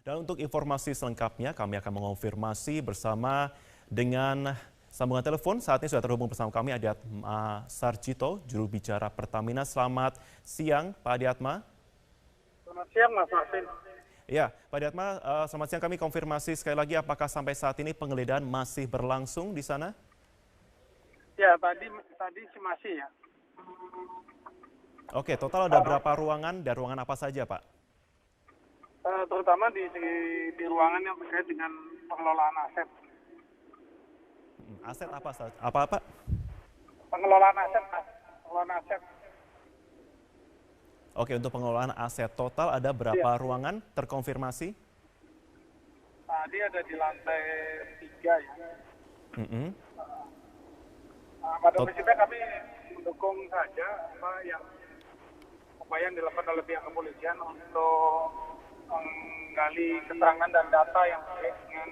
Dan untuk informasi selengkapnya, kami akan mengonfirmasi bersama dengan sambungan telepon. Saat ini sudah terhubung bersama kami Adiatma Sarjito, juru bicara Pertamina. Selamat siang, Pak Adiatma. Selamat siang, Mas Martin. Ya, Pak Adiatma, selamat siang. Kami konfirmasi sekali lagi, apakah sampai saat ini penggeledahan masih berlangsung di sana? Ya, tadi sih masih ya. Oke, total ada berapa ruangan dan ruangan apa saja, Pak? Terutama di ruangan yang terkait dengan pengelolaan aset. Aset apa? Pengelolaan aset, Mas. Pengelolaan aset. Oke, untuk pengelolaan aset total ada berapa ruangan terkonfirmasi? Tadi ada di lantai 3 ya. Pada prinsipnya kami mendukung saja upaya yang dilakukan oleh pihak kepolisian untuk menggali keterangan dan data yang terkait dengan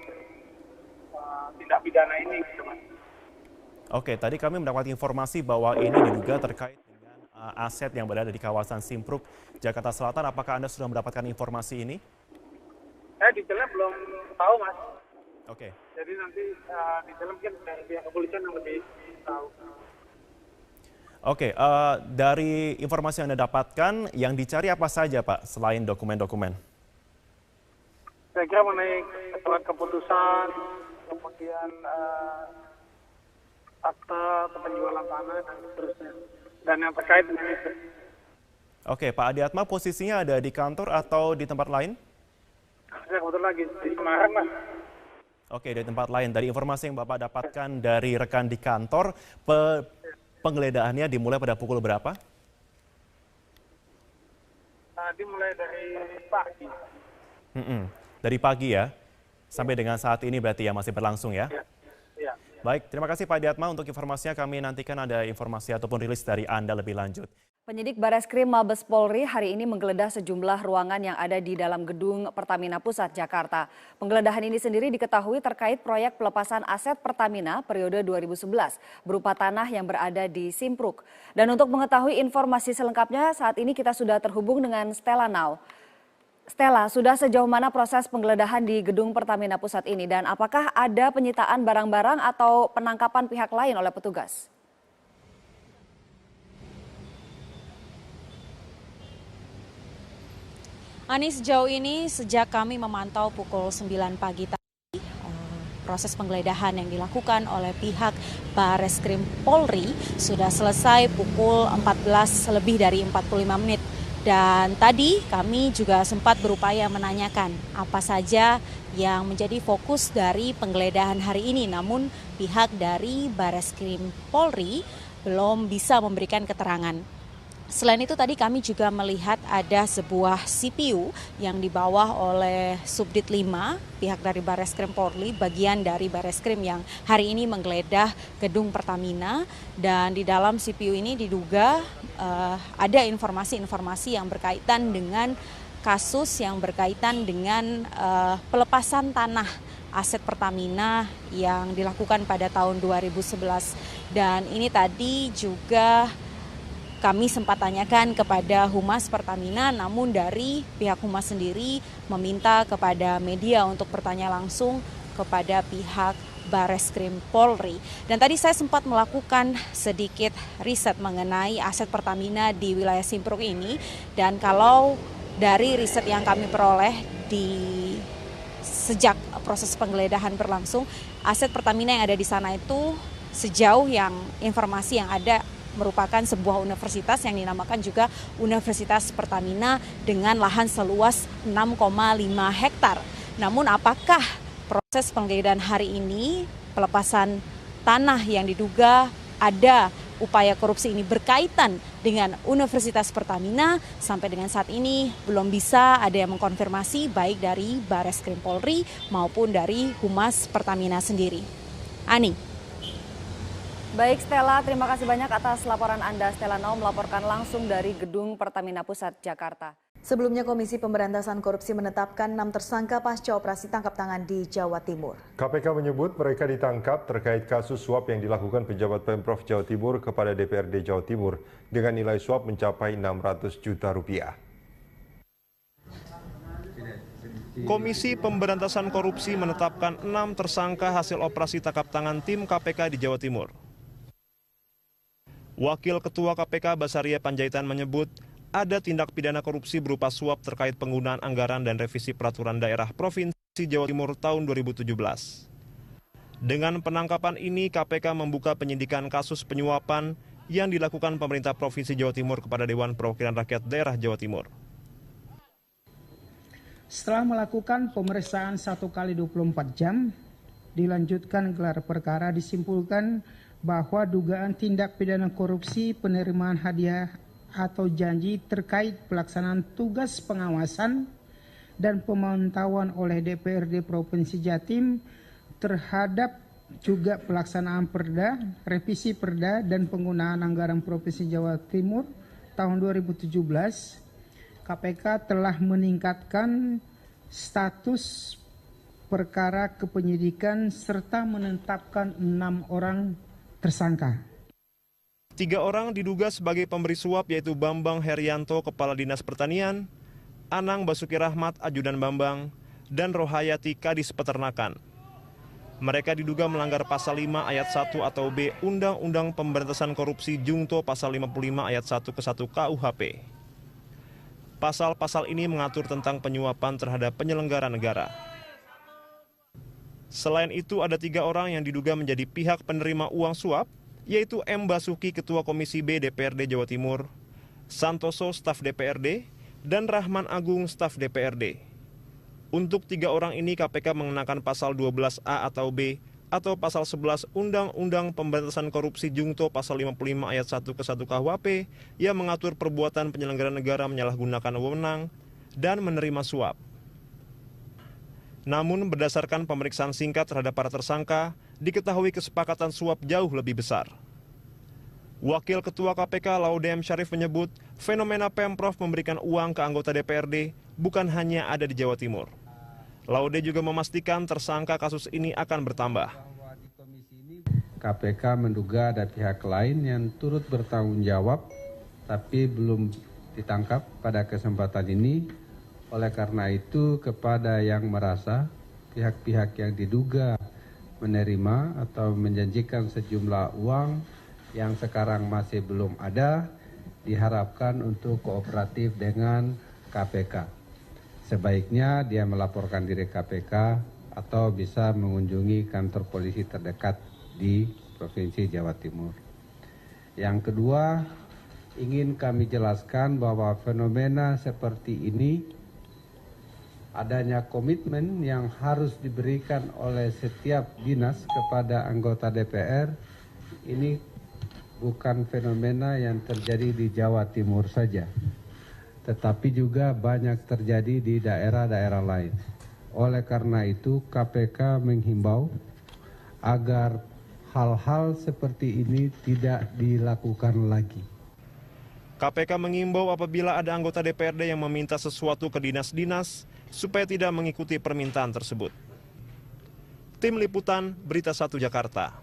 tindak pidana ini, gitu, Mas. Oke, tadi kami mendapat informasi bahwa ini diduga terkait dengan aset yang berada di kawasan Simpruk, Jakarta Selatan. Apakah Anda sudah mendapatkan informasi ini? Saya detailnya belum tahu, Mas. Oke. Jadi nanti detailnya mungkin dari pihak kepolisian yang lebih tahu. Oke, dari informasi yang Anda dapatkan, yang dicari apa saja, Pak, selain dokumen-dokumen? Saya kira mengenai surat keputusan, kemudian akta penjualan tanah dan seterusnya, dan yang terkait dengan itu. Oke, Pak Adiatma posisinya ada di kantor atau di tempat lain? Saya kebetulan lagi di Semarang, Mas. Oke, di tempat lain. Dari informasi yang Bapak dapatkan dari rekan di kantor, penggeledahannya dimulai pada pukul berapa? Tadi mulai dari pagi. Dari pagi ya, sampai dengan saat ini berarti ya masih berlangsung ya? Ya. Baik, terima kasih Pak Adiatma untuk informasinya. Kami nantikan ada informasi ataupun rilis dari Anda lebih lanjut. Penyidik Bareskrim Mabes Polri hari ini menggeledah sejumlah ruangan yang ada di dalam gedung Pertamina Pusat, Jakarta. Penggeledahan ini sendiri diketahui terkait proyek pelepasan aset Pertamina periode 2011 berupa tanah yang berada di Simpruk. Dan untuk mengetahui informasi selengkapnya, saat ini kita sudah terhubung dengan Stella Now. Stella, sudah sejauh mana proses penggeledahan di gedung Pertamina Pusat ini dan apakah ada penyitaan barang-barang atau penangkapan pihak lain oleh petugas? Ani, sejauh ini sejak kami memantau pukul 9 pagi tadi, proses penggeledahan yang dilakukan oleh pihak Bareskrim Polri sudah selesai pukul 14 lebih dari 45 menit. Dan tadi kami juga sempat berupaya menanyakan apa saja yang menjadi fokus dari penggeledahan hari ini. Namun pihak dari Bareskrim Polri belum bisa memberikan keterangan. Selain itu tadi kami juga melihat ada sebuah CPU yang dibawa oleh Subdit 5 pihak dari Bareskrim Polri, bagian dari Bareskrim yang hari ini menggeledah gedung Pertamina, dan di dalam CPU ini diduga ada informasi-informasi yang berkaitan dengan kasus yang berkaitan dengan pelepasan tanah aset Pertamina yang dilakukan pada tahun 2011. Dan ini tadi juga kami sempat tanyakan kepada Humas Pertamina, namun dari pihak Humas sendiri meminta kepada media untuk bertanya langsung kepada pihak Bareskrim Polri. Dan tadi saya sempat melakukan sedikit riset mengenai aset Pertamina di wilayah Simpruk ini. Dan kalau dari riset yang kami peroleh sejak proses penggeledahan berlangsung, aset Pertamina yang ada di sana itu sejauh yang informasi yang ada merupakan sebuah universitas yang dinamakan juga Universitas Pertamina dengan lahan seluas 6,5 hektar. Namun apakah proses penggeledahan hari ini, pelepasan tanah yang diduga ada upaya korupsi ini berkaitan dengan Universitas Pertamina, sampai dengan saat ini belum bisa ada yang mengkonfirmasi baik dari Bareskrim Polri maupun dari Humas Pertamina sendiri. Ani. Baik Stella, terima kasih banyak atas laporan Anda. Stella Now melaporkan langsung dari Gedung Pertamina Pusat, Jakarta. Sebelumnya Komisi Pemberantasan Korupsi menetapkan 6 tersangka pasca operasi tangkap tangan di Jawa Timur. KPK menyebut mereka ditangkap terkait kasus suap yang dilakukan pejabat Pemprov Jawa Timur kepada DPRD Jawa Timur dengan nilai suap mencapai 600 juta rupiah. Komisi Pemberantasan Korupsi menetapkan 6 tersangka hasil operasi tangkap tangan tim KPK di Jawa Timur. Wakil Ketua KPK Basaria Panjaitan menyebut ada tindak pidana korupsi berupa suap terkait penggunaan anggaran dan revisi peraturan daerah Provinsi Jawa Timur tahun 2017. Dengan penangkapan ini, KPK membuka penyidikan kasus penyuapan yang dilakukan pemerintah Provinsi Jawa Timur kepada Dewan Perwakilan Rakyat Daerah Jawa Timur. Setelah melakukan pemeriksaan 1 kali 24 jam, dilanjutkan gelar perkara, disimpulkan bahwa dugaan tindak pidana korupsi penerimaan hadiah atau janji terkait pelaksanaan tugas pengawasan dan pemantauan oleh DPRD Provinsi Jatim terhadap juga pelaksanaan perda, revisi perda dan penggunaan anggaran Provinsi Jawa Timur tahun 2017. KPK telah meningkatkan status perkara ke penyidikan serta menetapkan 6 orang tersangka. 3 orang diduga sebagai pemberi suap yaitu Bambang Herianto, Kepala Dinas Pertanian, Anang Basuki Rahmat, Ajudan Bambang, dan Rohayati, Kadis Peternakan. Mereka diduga melanggar pasal 5 ayat 1 atau B Undang-Undang Pemberantasan Korupsi Jungto pasal 55 ayat 1 ke 1 KUHP. Pasal-pasal ini mengatur tentang penyuapan terhadap penyelenggara negara. Selain itu, ada 3 orang yang diduga menjadi pihak penerima uang suap, yaitu M. Basuki, Ketua Komisi B DPRD Jawa Timur, Santoso, staf DPRD, dan Rahman Agung, staf DPRD. Untuk 3 orang ini, KPK mengenakan pasal 12A atau B, atau pasal 11 Undang-Undang Pemberantasan Korupsi Jungto pasal 55 ayat 1 ke 1 KUHP yang mengatur perbuatan penyelenggara negara menyalahgunakan wewenang dan menerima suap. Namun berdasarkan pemeriksaan singkat terhadap para tersangka, diketahui kesepakatan suap jauh lebih besar. Wakil Ketua KPK Laude M. Syarif menyebut fenomena Pemprov memberikan uang ke anggota DPRD bukan hanya ada di Jawa Timur. Laude juga memastikan tersangka kasus ini akan bertambah. KPK menduga ada pihak lain yang turut bertanggung jawab tapi belum ditangkap pada kesempatan ini. Oleh karena itu, kepada yang merasa pihak-pihak yang diduga menerima atau menjanjikan sejumlah uang yang sekarang masih belum ada, diharapkan untuk kooperatif dengan KPK. Sebaiknya dia melaporkan diri KPK atau bisa mengunjungi kantor polisi terdekat di Provinsi Jawa Timur. Yang kedua, ingin kami jelaskan bahwa fenomena seperti ini adanya komitmen yang harus diberikan oleh setiap dinas kepada anggota DPR. Ini bukan fenomena yang terjadi di Jawa Timur saja, tetapi juga banyak terjadi di daerah-daerah lain. Oleh karena itu, KPK menghimbau agar hal-hal seperti ini tidak dilakukan lagi. KPK mengimbau apabila ada anggota DPRD yang meminta sesuatu ke dinas-dinas supaya tidak mengikuti permintaan tersebut. Tim Liputan, Berita 1 Jakarta.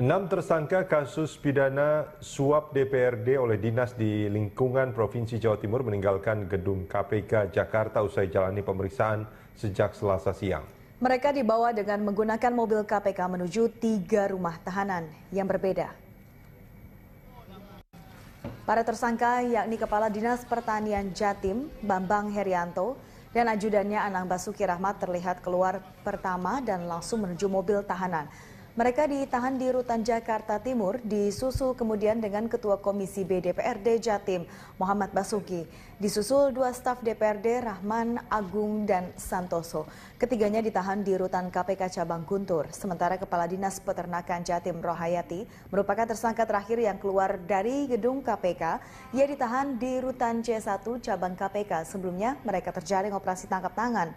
6 tersangka kasus pidana suap DPRD oleh dinas di lingkungan Provinsi Jawa Timur meninggalkan gedung KPK Jakarta usai jalani pemeriksaan sejak Selasa siang. Mereka dibawa dengan menggunakan mobil KPK menuju 3 rumah tahanan yang berbeda. Para tersangka yakni Kepala Dinas Pertanian Jatim, Bambang Herianto, dan ajudannya Anang Basuki Rahmat terlihat keluar pertama dan langsung menuju mobil tahanan. Mereka ditahan di Rutan Jakarta Timur, disusul kemudian dengan Ketua Komisi B DPRD Jatim, Muhammad Basuki. Disusul 2 staf DPRD, Rahman Agung dan Santoso. Ketiganya ditahan di Rutan KPK Cabang Guntur. Sementara Kepala Dinas Peternakan Jatim, Rohayati, merupakan tersangka terakhir yang keluar dari gedung KPK. Ia ditahan di Rutan C1 Cabang KPK. Sebelumnya mereka terjaring operasi tangkap tangan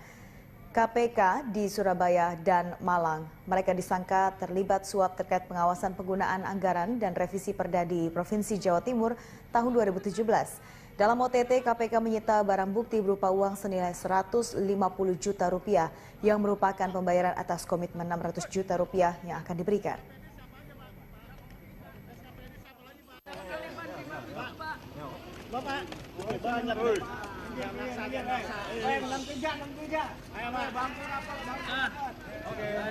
KPK di Surabaya dan Malang. Mereka disangka terlibat suap terkait pengawasan penggunaan anggaran dan revisi perda di Provinsi Jawa Timur tahun 2017. Dalam OTT, KPK menyita barang bukti berupa uang senilai 150 juta rupiah yang merupakan pembayaran atas komitmen 600 juta rupiah yang akan diberikan. Bapak, Oke.